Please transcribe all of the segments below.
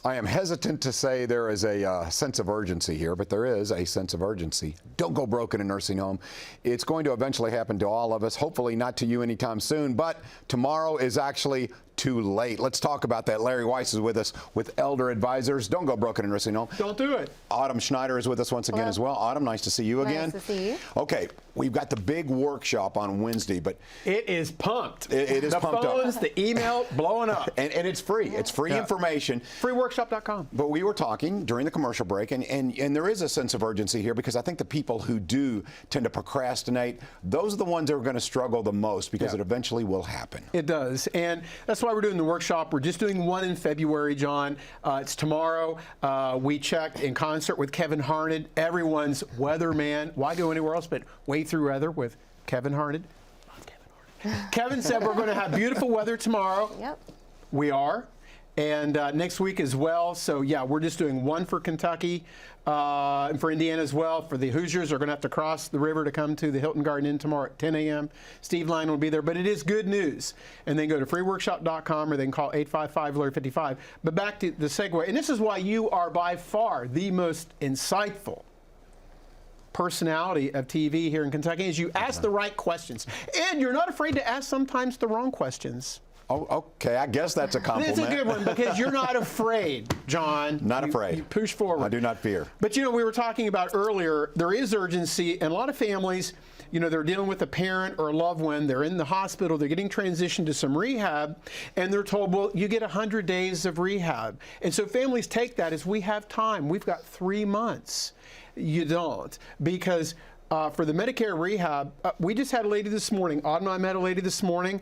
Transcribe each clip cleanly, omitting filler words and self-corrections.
I am hesitant to say there is a sense of urgency here, but there is a sense of urgency. Don't go broke in a nursing home. It's going to eventually happen to all of us, hopefully not to you anytime soon, but tomorrow is actually too late. Let's talk about that. Larry Weiss is with us with Elder Advisors. Don't go broke in a nursing home. Don't do it. Autumn Schneider is with us once again as well. Autumn, nice to see you again. Nice to see you. Okay, we've got the big workshop on Wednesday, but it is pumped. It is pumped up. The phones, the email, blowing up. And it's free. It's free information. Freeworkshop.com. But we were talking during the commercial break, and there is a sense of urgency here because I think the people who do tend to procrastinate, those are the ones that are going to struggle the most because it eventually will happen. It does. And that's why we're doing the workshop. We're just doing one in February, John. It's tomorrow. We checked in concert with Kevin Harned, everyone's weatherman. Why go anywhere else but wade through weather with Kevin Harned? Love Kevin Harned. Kevin said we're going to have beautiful weather tomorrow. Yep. We are. And next week as well. So, yeah, we're just doing one for Kentucky and for Indiana as well. For the Hoosiers, are going to have to cross the river to come to the Hilton Garden Inn tomorrow at 10 a.m. Steve Lyon will be there. But it is good news. And then go to freeworkshop.com or they can call 855-LARRY-55. But back to the segue. And this is why you are by far the most insightful personality of TV here in Kentucky, is you ask the right questions. And you're not afraid to ask sometimes the wrong questions. Oh, okay, I guess that's a compliment. It's a good one because you're not afraid, John. Not afraid. You push forward. I do not fear. But, you know, we were talking about earlier, there is urgency, and a lot of families, you know, they're dealing with a parent or a loved one, they're in the hospital, they're getting transitioned to some rehab, and they're told, well, you get 100 days of rehab. And so families take that as we have time. We've got 3 months. You don't, because for the Medicare rehab, we just had a lady this morning, Autumn and I met a lady this morning,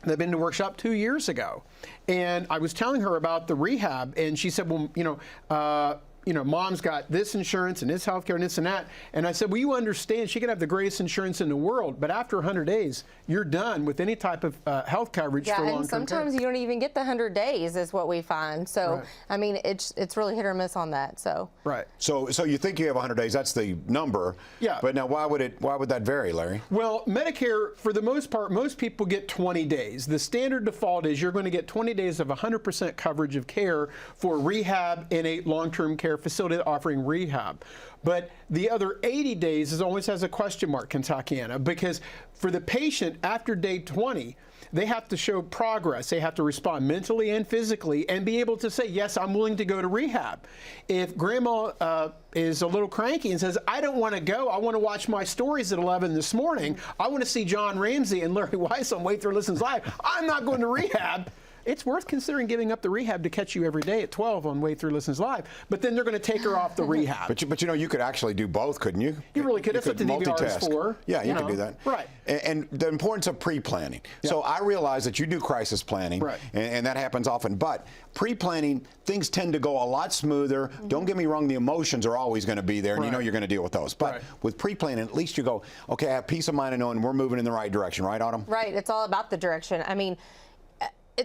they've been to workshop 2 years ago. And I was telling her about the rehab, and she said, well, you know, mom's got this insurance and this health care and this and that. And I said, well, you understand, she can have the greatest insurance in the world, but after 100 days, you're done with any type of health coverage for long-term care. Yeah, and sometimes you don't even get the 100 days is what we find. So, I mean, it's really hit or miss on that, so. Right. So you think you have 100 days, that's the number. Yeah. But now why would that vary, Larry? Well, Medicare, for the most part, most people get 20 days. The standard default is you're going to get 20 days of 100% coverage of care for rehab in a long-term care facility offering rehab. But the other 80 days always has a question mark, Kentuckiana, because for the patient after day 20, they have to show progress. They have to respond mentally and physically and be able to say, yes, I'm willing to go to rehab. If grandma is a little cranky and says, I don't want to go, I want to watch my stories at 11 this morning, I want to see John Ramsey and Larry Weiss on Wait Through Listens Live, I'm not going to rehab. It's worth considering giving up the rehab to catch you every day at 12 on Way Through Listens Live. But then they're going to take her off the rehab. But you know, you could actually do both, couldn't you? You really could. That's what the DVR is for. Yeah, you can do that. Right. And the importance of pre-planning. Yeah. So I realize that you do crisis planning, and that happens often. But pre-planning, things tend to go a lot smoother. Don't get me wrong, the emotions are always going to be there, and you know you're going to deal with those. But with pre-planning, at least you go, okay, I have peace of mind of knowing we're moving in the right direction. Right, Autumn? Right. It's all about the direction. I mean,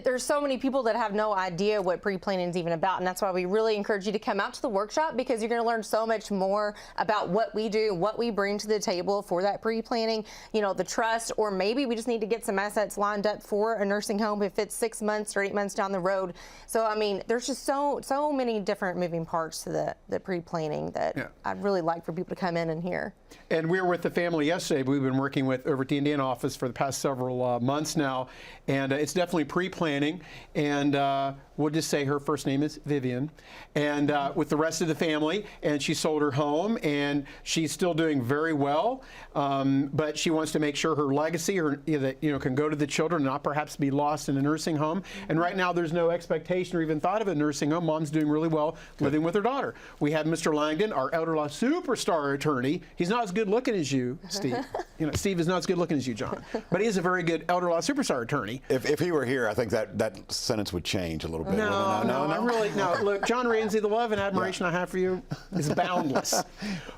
there's so many people that have no idea what pre-planning is even about, and that's why we really encourage you to come out to the workshop, because you're going to learn so much more about what we do, what we bring to the table for that pre-planning, you know, the trust, or maybe we just need to get some assets lined up for a nursing home if it's 6 months or 8 months down the road. So, I mean, there's just so many different moving parts to the pre-planning that I'd really like for people to come in and hear. And we were with the family yesterday. We've been working with over at the Indiana office for the past several months now, and it's definitely pre-planning. And we'll just say her first name is Vivian, and with the rest of the family. And she sold her home, and she's still doing very well. But she wants to make sure her legacy, can go to the children, not perhaps be lost in a nursing home. And right now, there's no expectation or even thought of a nursing home. Mom's doing really well, living with her daughter. We have Mr. Langdon, our elder law superstar attorney. He's not as good looking as you, Steve. You know, Steve is not as good looking as you, John. But he is a very good elder law superstar attorney. If he were here, I think that sentence would change a little bit. No. Look, John Ramsey, the love and admiration I have for you is boundless.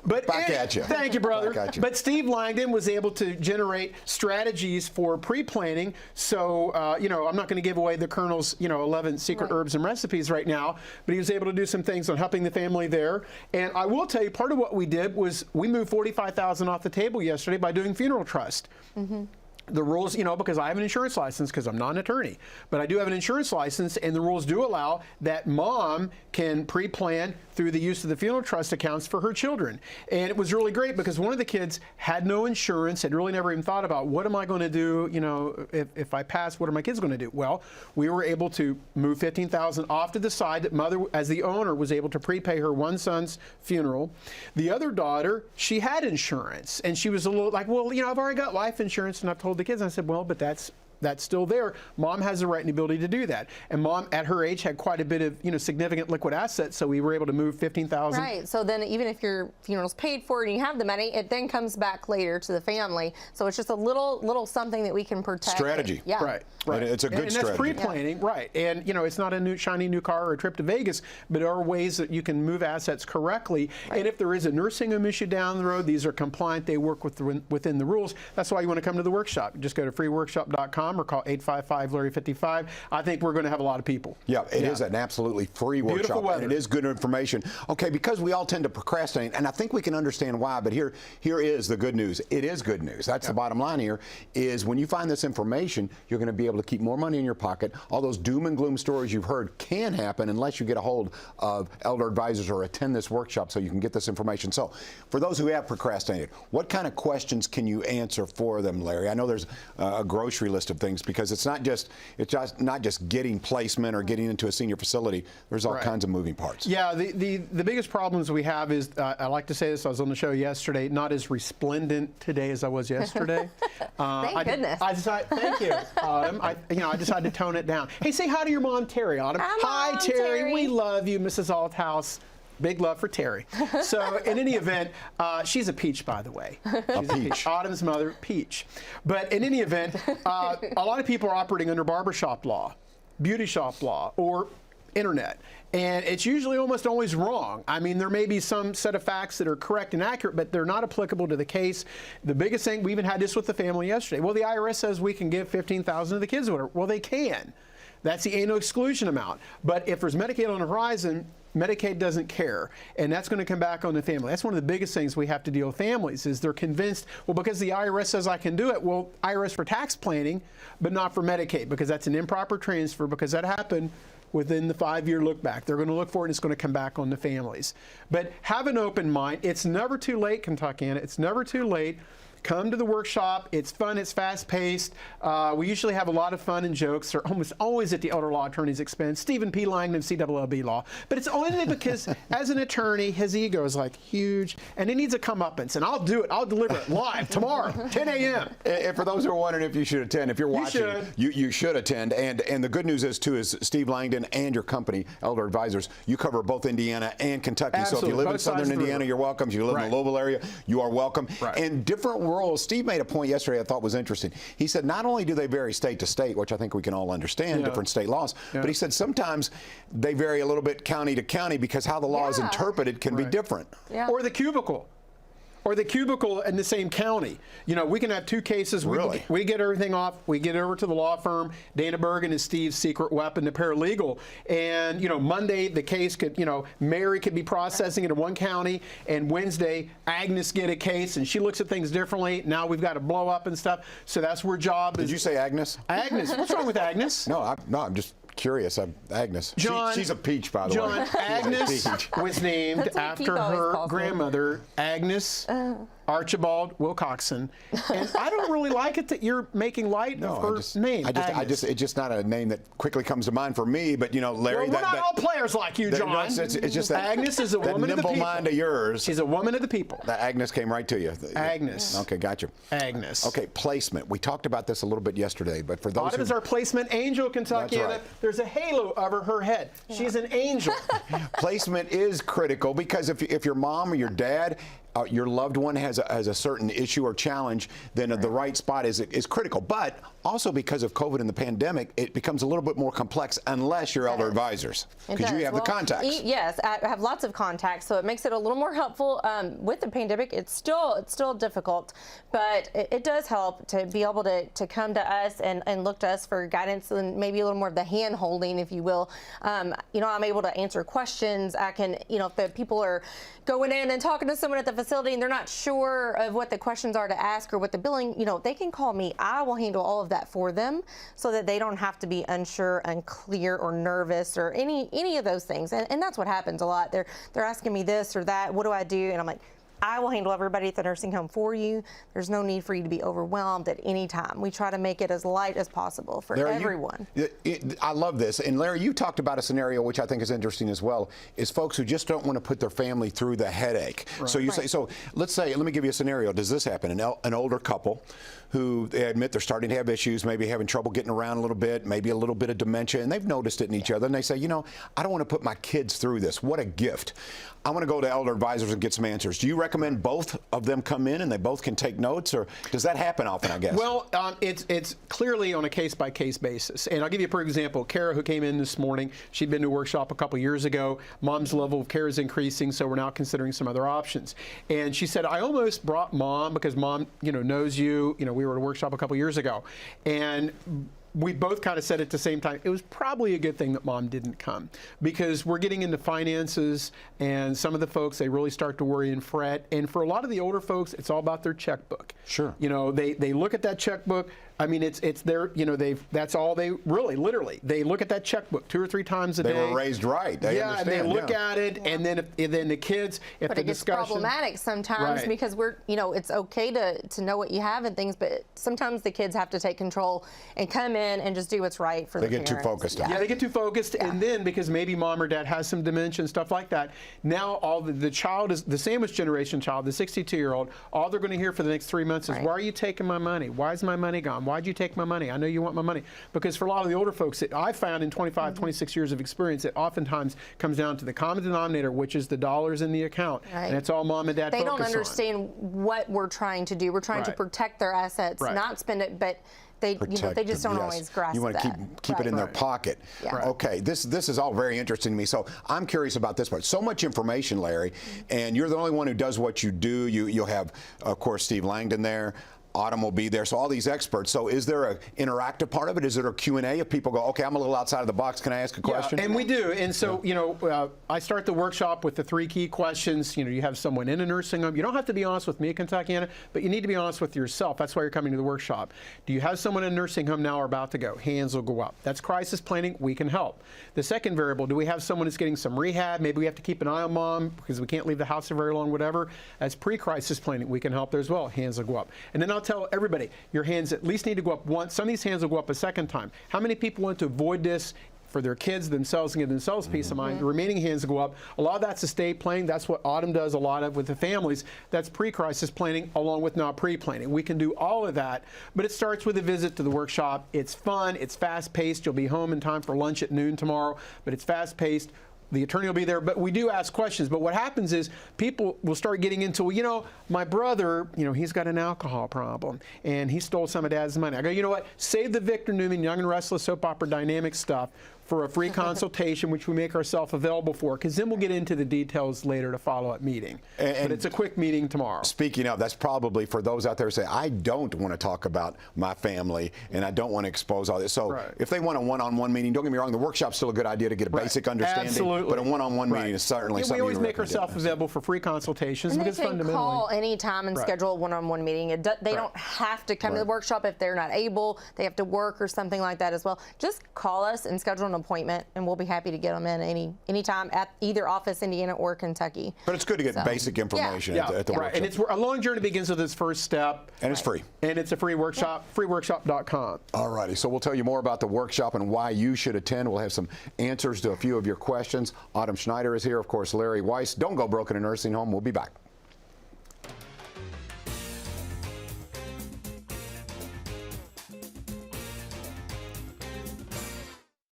But back at you. Thank you, brother. But Steve Langdon was able to generate strategies for pre-planning. So, I'm not going to give away the Colonel's, 11 secret herbs and recipes right now, but he was able to do some things on helping the family there. And I will tell you, part of what we did was we moved $45,000 off the table yesterday by doing funeral trust. the rules, because I have an insurance license, because I'm not an attorney, but I do have an insurance license, and the rules do allow that mom can pre-plan through the use of the funeral trust accounts for her children. And it was really great because one of the kids had no insurance, had really never even thought about what am I going to do, if I pass, what are my kids going to do? Well, we were able to move $15,000 off to the side that mother, as the owner, was able to prepay her one son's funeral. The other daughter, she had insurance, and she was a little like, well, I've already got life insurance, and I've told the kids. I said, well, but that's still there. Mom has the right and ability to do that. And mom, at her age, had quite a bit of, significant liquid assets, so we were able to move $15,000. Right. So then even if your funeral's paid for and you have the money, it then comes back later to the family. So it's just a little something that we can protect. Strategy. Yeah. Right. And it's a good strategy. And that's pre-planning, right. And, it's not a new shiny new car or a trip to Vegas, but there are ways that you can move assets correctly. Right. And if there is a nursing home issue down the road, these are compliant. They work within the rules. That's why you want to come to the workshop. Just go to freeworkshop.com or call 855-LARRY-55. I think we're going to have a lot of people. Yeah, it is an absolutely free workshop, and it is good information. Okay, because we all tend to procrastinate, and I think we can understand why, but here is the good news. It is good news. That's the bottom line here, is when you find this information, you're going to be able to keep more money in your pocket. All those doom and gloom stories you've heard can happen unless you get a hold of elder advisors or attend this workshop so you can get this information. So, for those who have procrastinated, what kind of questions can you answer for them, Larry? I know there's a grocery list of things, because it's not just getting placement or getting into a senior facility. There's all kinds of moving parts. Yeah, the biggest problems we have is, I like to say this, I was on the show yesterday, not as resplendent today as I was yesterday. Thank goodness. Thank you, Autumn. I decided to tone it down. Hey, say hi to your mom, Terry, Autumn. Hi, Mom, Terry. We love you, Mrs. Althouse. Big love for Terry. So in any event, she's a peach, by the way. She's a peach. Autumn's mother, Peach. But in any event, a lot of people are operating under barbershop law, beauty shop law, or internet. And it's usually almost always wrong. I mean, there may be some set of facts that are correct and accurate, but they're not applicable to the case. The biggest thing, we even had this with the family yesterday. Well, the IRS says we can give $15,000 to the kids or whatever. Well, they can. That's the annual exclusion amount. But if there's Medicaid on the horizon, Medicaid doesn't care, and that's going to come back on the family. That's one of the biggest things we have to deal with families, is they're convinced, well, because the IRS says I can do it, well, IRS for tax planning, but not for Medicaid, because that's an improper transfer, because that happened within the 5-year look back. They're going to look for it, and it's going to come back on the families. But have an open mind. It's never too late, Kentuckiana. It's never too late. Come to the workshop. It's fun. It's fast-paced. We usually have a lot of fun and jokes. They're almost always at the elder law attorney's expense. Stephen P. Langdon, CWLB Law. But it's only because, as an attorney, his ego is like huge, and he needs a comeuppance. And I'll do it. I'll deliver it live tomorrow, 10 a.m. And for those who are wondering if you should attend, if you're watching, you should attend. And the good news is, too, is Steve Langdon and your company, Elder Advisors, you cover both Indiana and Kentucky. Absolutely. So if you live in southern Indiana, you're welcome. If you live in the Louisville area, you are welcome. And different rules. Steve made a point yesterday I thought was interesting. He said not only do they vary state to state, which I think we can all understand, different state laws, but he said sometimes they vary a little bit county to county because how the law is interpreted can be different. Or the cubicle. Or the cubicle in the same county. We can have two cases. Really? We get everything off. We get over to the law firm. Dana Bergen is Steve's secret weapon, the paralegal. And, Monday the case could, Mary could be processing it in one county, and Wednesday Agnes get a case, and she looks at things differently. Now we've got to blow up and stuff. So that's where job is. Did you say Agnes? Agnes. What's wrong with Agnes? No, I'm just curious. Agnes. John, she's a peach, by the way. Agnes was named after her grandmother, Agnes Archibald Wilcoxon. And I don't really like it that you're making light of her name. It's just not a name that quickly comes to mind for me, but Larry. Well, we're not all players like you, John. It's just that Agnes is a woman of the people. Mind of yours. She's a woman of the people. That Agnes came right to you. Agnes. Okay, gotcha. Agnes. Okay, placement. We talked about this a little bit yesterday, but for those Autumn is our placement angel, Kentucky. That's right. There's a halo over her head. She's an angel. Placement is critical because if your mom or your dad, your loved one has a certain issue or challenge, then the right spot is critical. But also because of COVID and the pandemic, it becomes a little bit more complex unless you're elder advisors, because you have the contacts. Yes, I have lots of contacts, so it makes it a little more helpful. With the pandemic, it's still difficult, but it does help to be able to come to us and look to us for guidance and maybe a little more of the hand holding, if you will. I'm able to answer questions. I can, if the people are going in and talking to someone at the facility and they're not sure of what the questions are to ask or what the billing, they can call me. I will handle all of that for them so that they don't have to be unsure, unclear, or nervous or any of those things. And that's what happens a lot. They're asking me this or that. What do I do? And I'm like, I will handle everybody at the nursing home for you. There's no need for you to be overwhelmed at any time. We try to make it as light as possible for everyone. I love this. And Larry, you talked about a scenario which I think is interesting as well, is folks who just don't want to put their family through the headache. Right. So you say, so let's let me give you a scenario. Does this happen? An older couple who they admit they're starting to have issues, maybe having trouble getting around a little bit, maybe a little bit of dementia, and they've noticed it in each other, and they say, I don't want to put my kids through this. What a gift. I want to go to elder advisors and get some answers. Do you recommend both of them come in and they both can take notes, or does that happen often, I guess? Well, it's clearly on a case-by-case basis. And I'll give you a example. Kara, who came in this morning, she'd been to a workshop a couple years ago. Mom's level of care is increasing, so we're now considering some other options. And she said, I almost brought Mom because Mom, knows you. We were at a workshop a couple years ago. And we both kind of said at the same time, it was probably a good thing that Mom didn't come, because we're getting into finances, and some of the folks, they really start to worry and fret. And for a lot of the older folks, it's all about their checkbook. Sure. They look at that checkbook. I mean, it's their, that's all they really, literally, they look at that checkbook 2 or 3 times a day. They were raised right. They understand. And they look at it, and then the kids, if but the it gets discussion. problematic sometimes because it's okay to know what you have and things, but sometimes the kids have to take control and come in and just do what's right for the parents. They get too focused on it. Yeah, they get too focused, and then because maybe Mom or Dad has some dementia and stuff like that, now all the child is the sandwich generation child, the 62-year-old. All they're going to hear for the next 3 months is, "Why are you taking my money? Why is my money gone? Why'd you take my money? I know you want my money." Because for a lot of the older folks, I found in 25, 26 years of experience, it oftentimes comes down to the common denominator, which is the dollars in the account, and it's all Mom and Dad focus on. They don't understand what we're trying to do. We're trying to protect their assets, not spend it, but they just don't always grasp that. You want to keep it in their pocket. Yeah. Okay, this is all very interesting to me. So I'm curious about this part. So much information, Larry, and you're the only one who does what you do. You'll have, of course, Steve Langdon there. Autumn will be there, so all these experts. So is there an interactive part of it? Is there a Q&A if people go, okay, I'm a little outside of the box, can I ask a question? And we do. And so, I start the workshop with the 3 key questions. You have someone in a nursing home. You don't have to be honest with me, Kentuckiana, but you need to be honest with yourself. That's why you're coming to the workshop. Do you have someone in a nursing home now or about to go? Hands will go up. That's crisis planning. We can help. The second variable, do we have someone who's getting some rehab? Maybe we have to keep an eye on Mom because we can't leave the house for very long, whatever. That's pre-crisis planning. We can help there as well. Hands will go up. And then I'll tell everybody, your hands at least need to go up once. Some of these hands will go up a second time. How many people want to avoid this for their kids, themselves, and give themselves peace of mind? The remaining hands go up. A lot of that's estate planning. That's what Autumn does a lot of with the families. That's pre-crisis planning along with now pre-planning. We can do all of that, but it starts with a visit to the workshop. It's fun. It's fast-paced. You'll be home in time for lunch at noon tomorrow, but it's fast-paced. The attorney will be there, but we do ask questions. But what happens is people will start getting into, well, my brother, he's got an alcohol problem, and he stole some of Dad's money. I go, you know what? Save the Victor Newman Young and Restless soap opera dynamic stuff for a free consultation, which we make ourselves available for, because then we'll get into the details later at a follow-up meeting. But it's a quick meeting tomorrow. Speaking of, that's probably for those out there who say, I don't want to talk about my family, and I don't want to expose all this. So if they want a one-on-one meeting, don't get me wrong, the workshop's still a good idea to get a basic understanding. Absolutely. But a one-on-one meeting is certainly something we always you make ourselves available for free consultations. And they because can fundamentally, call any time and schedule a one-on-one meeting. They don't have to come to the workshop if they're not able. They have to work or something like that as well. Just call us and schedule an appointment, and we'll be happy to get them in anytime at either office, Indiana or Kentucky. But it's good to get basic information at the workshop. And it's a long journey begins with this first step. And it's free. And it's a free workshop, freeworkshop.com. All righty. So we'll tell you more about the workshop and why you should attend. We'll have some answers to a few of your questions. Autumn Schneider is here. Of course, Larry Weiss. Don't go broke in a nursing home. We'll be back.